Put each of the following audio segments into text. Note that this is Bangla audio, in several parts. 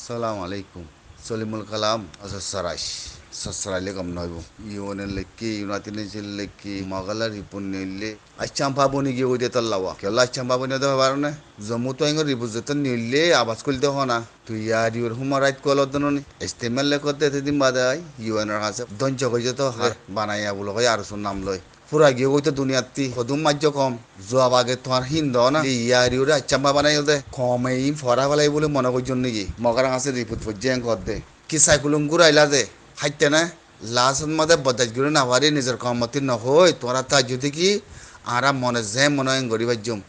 সালাম আলাইকুম সলিমুল কালাম সরাইশ সসরাইলে কম নইব ইউনের লেকি ইউনাইটেড নেশন লেকি মগলার রিপুন নিলে আচ্ছাম পাবনি গিয়ে ওই দিয়ে লাওয়া কেলা আচ্ছাম পাবনি তো পারো জম্মু তো আইঙ্গর রিপু যেতে নিলে আবাস করতে হনা তুই আর ইউর হুমার রাইট কল দননি ইস্তেমাল লেখতে এতদিন বাদে ইউএনের কাছে দঞ্চ কইছে তো হার বানাইয়া বলো কই আর শুন নাম লয় পুরা গিয়ে কইতে দুনিয়াতি কদুম মাজ্য কম যোৱা বাগে তোমার হিন্দ না ইয়ার ইউরে আচ্ছাম্বা বানাই দে কমে ফরা ফেলাই বলে মনে করছেন নাকি মগার কাছে রিপুট পর্যায়ে কর দে কি সাইকুলুম ঘুরাইলা দে হাইতে না লাস্ট মধ্যে বদাজ গুলো না পারি নিজের কমতি নহই তোরা তা যদি কি আরা মনে যে মনে হয় গরিব জম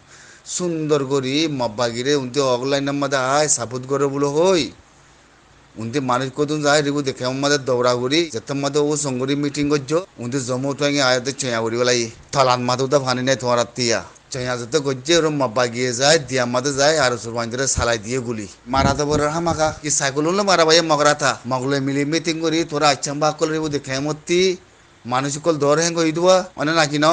সুন্দর করি মব্বাগিরে উনতে অগলাইনের মধ্যে আয় সাপুত করে বলো হই উনতে মানুষ কদুন যায় রিবু দেখে আমাদের দৌড়াগুড়ি যেতে মধ্যে ও সঙ্গরি মিটিং করছো উনতে জমু তো আয়াতে চয়া করি বলাই থলান মাথু তো ফানি নাই তোমার তিয়া চয়া যেতে করছে ওরম মব্বা গিয়ে যায় দিয়া মাঝে যায় আর সুরবাঞ্জরে সালাই দিয়ে গুলি মারা তো বড় হামাকা কি সাইকেল হলো মারা ভাই মগরা থা মগলে মিলি মিটিং করি তোরা আচ্ছাম্বা কল রিবু দেখে মতি মানুষ কল দৌড় হ্যাং কই দেওয়া অনে নাকি ন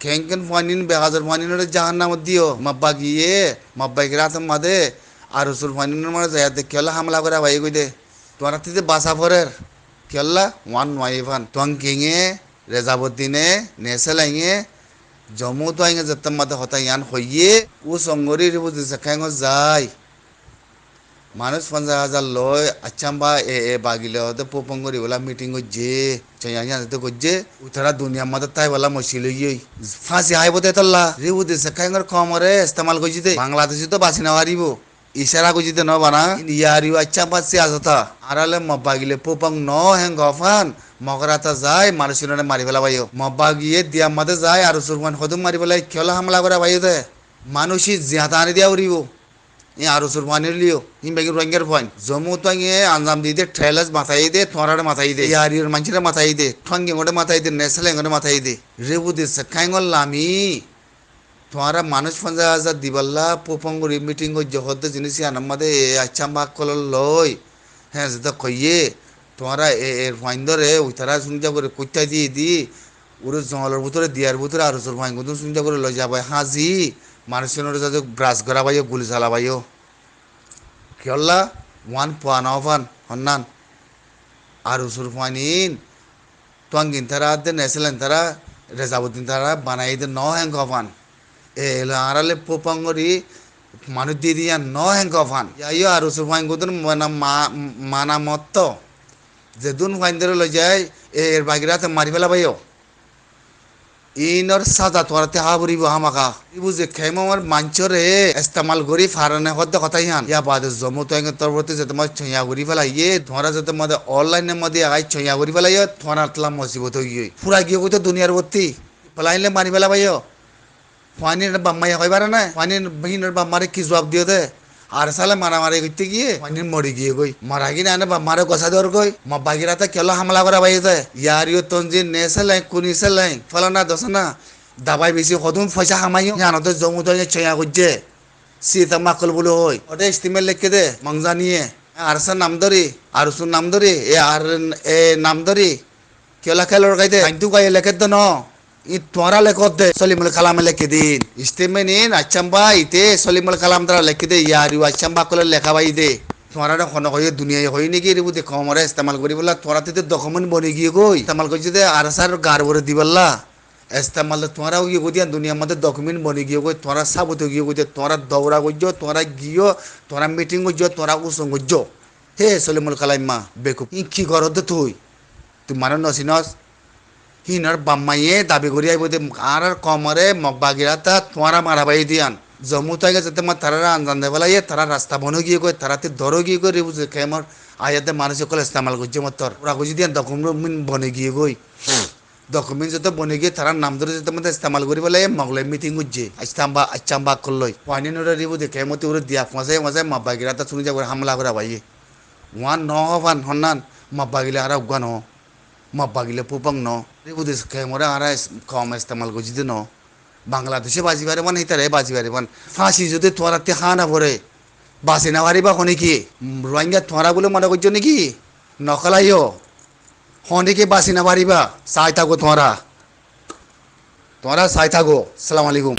খেঙ্কেন ফানিন বেহাজর ফানিনের জাহান নাম দিও মব্বা গিয়ে মব্বা গিয়ে রাত মাদে আর রসুল ফানিনের মানে যায় দেখে হামলা করে ভাই কই দে তোমার তিতে বাসা ফরের কেল্লা ওয়ান ওয়াইফান তোয়াং কিঙে রেজাবুদ্দিনে নেসেলাইঙে জম্মু তো আইঙে যেতাম মাতে হতা ইয়ান হইয়ে ও সঙ্গরি রিবু দেখাইঙ যায় মানুষ 50,000 লয় আচ্ছাম্বা এ বাগিলে হতে পোপঙ্গরি বলা মিটিং যে চয়াইয়া যেতে করছে উঠারা দুনিয়ার মধ্যে তাই বলা মশিল গিয়ে ফাঁসি হাইব দে তল্লা রিবু দেখাইঙর কমরে ইস্তেমাল করছি দে বাংলাদেশে তো বাঁচি না পারিব ইশারা করছি দে ন বানা ইয়ারিও আচ্ছাম্বা সে আসতা আরালে মব্বা গিলে পোপং ন হেং গফান মগরাতা যায় মানুষের মারি ফেলা ভাইও মব্বা গিয়ে দিয়া মাঝে যায় আর সুরমান সদম মারি ফেলাই খেলা হামলা করা ভাইও দে মানুষই জিয়াতা আনি দিয়া উড়িব ই আর সুরমানের লিও ইমবাগি রঙ্গের পয়েন্ট জম্মু তাঙ্গে আঞ্জাম দিয়ে দে ট্রেলার্স মাথায় দে থরারে মাথায় দে ইয়ারির মানুষের মাথায় দে ঠঙ্গে গোটে মাথায় দে নেশালে গোটে মাথায় দে রেবু দে খাইঙ্গল লামি তোমারা মানুষ 50,000 দিবাল্লা পোপঙ্গরি মিটিং জহতে জিনিস আনামাদে আচ্ছাম্বা কল লই হ্যাঁ যেটা কইয়ে তোমারা এর ফাইন্দরে উইতারা শুনজা করে কইতা দিয়ে দি ওর জঙ্গলের ভিতরে দিয়ার ভিতরে আর তোর ফাইন কিন্তু শুনজা করে লই যাবাই হাজি মানুষের যাতে ব্রাশ করা বাইও গুলি চালাবাইও কেল্লা ওয়ান পান অফান হন্নান আর উসুর ফাইনিন তোয়াঙ্গিন তারা দে নেসেলেন তারা রেজাবুদ্দিন তারা বানাই দে ন হ্যাং কফান এলো আড়ালে পোপাঙ্গরি মানুষ দিয়ে দিয়া ন হ্যাং কফান যাইও আর উসুর ফাইন গুদুন মানা মত যেদুন ফাইন ধরে লই যায় এর বাগিরাতে মারি ফেলা বাইও ইনর সাজা তোরাতে হাবরিব হামাকা ইবু যে খেমর মাঞ্চরে ইস্তেমাল করি ফারানে হদ্দে কথাই হান ইয়া বাদে জমু তো এঙ্গে তরবতে যে তোমার ছয়া করি ফেলা ইয়ে তোরা যে তোমাদের অনলাইনের মধ্যে আই ছয়া করি ফেলা ইয়ে তোরা তলা মুসিবত হই গই পুরা গিয়ে কইতো দুনিয়ার ভর্তি ফলাইলে মারি ফেলা বাইও ফানির বাম্মাই হইবারে না ফানির বহিনের বাম্মারে কি জবাব দিও দে আর সালে মারামারি করতে গিয়ে ফানির মরি গিয়ে গই মারা গিয়ে আনে বাম্মারে গছা দর গই মা বাগিরাতে কেলো হামলা করা বাইয়ে দে ইয়ার ইউ তঞ্জি নেসেলাই কুনিসেলাই ফলানা দশনা দাবাই বেশি কদম পয়সা হামাইও জানতে জমু তো ছয়া করছে সীতা মাকল বলে হই ওটা ইস্তিমেল লিখে দে মংজা নিয়ে আর সার নাম ধরি আর সুর নাম ধরি এ নাম ধরি কেলা খেলোর গাইতে কিন্তু গায়ে লেখে তো ন ই তোরা লেখত দে সলিমুল কালামে লেখে দিন ইস্তেমে নিন আচ্ছাম্বা ইতে সলিমুল কালাম দ্বারা লেখে দে ইয়ারি আচ্ছাম্বা কলে লেখা বাই দে তোরা খন হয়ে দুনিয়ায় হই নাকি রেবু দে কমরে ইস্তেমাল করি বলা তোরা তে ডকুমেন্ট বনে গিয়ে গই ইস্তেমাল করছি দে আর সার গার ভরে দিবল্লা ইস্তেমাল তোরাও গিয়ে গদিয়া দুনিয়ার মধ্যে ডকুমেন্ট বনে গিয়ে গই তোরা সাবুত গিয়ে গই তোরা দৌড়া গজ্জ তোরা গিয়ে তোরা মিটিং গজ্জ তোরা উসং গজ্জ হে সলিমুল কালাইমা বেকুব ই কি করত তুই মানে নসিনস হিনার বাম্মাইয়ে দাবি করি আইব দে আর কমরে মগবাগিরাতা তোরা মারাবাই দিয়ান জম্মু তাইগে যেতে মা তারা আনজান দে বলা তারা রাস্তা বন গিয়ে কই তারাতে ধরো গিয়ে কই রেবু যে খেমর আয়াতে মানুষ সকল ইস্তেমাল করছে মতর ওরা কইছি দিয়ান ডকুমেন্ট বনে গিয়ে গই ডকুমেন্ট যত বনে গিয়ে তারা নাম ধরে যেতে মধ্যে ইস্তেমাল করি বলে মগলে মিটিং করছে আচ্ছাম্বা করলই পানি নরে রেবু দে খেমতে ওরে দিয়া ফাঁসে ফাঁসে মগবাগিরাতা শুনে যাব হামলা করা ভাই ওয়ান ন হবান হন্নান মগবাগিলে আর উগান হ মব্বাগিলে পোপং ন রেবু দেশ খেমরে আর কম ইস্তেমাল করছি দে ন বাংলাদেশে বাজি পারে মানে হিতারে বাজি পারে মানে ফাঁসি যদি তোরাতে না ভরে বাসি না পারিবা হনে কি রোহিঙ্গা তোরা বলে মনে করছো নাকি নকলাইও হনে কি বাসি না পারিবা চাই থাকো তোরা সাই থাকো আসসালামু আলাইকুম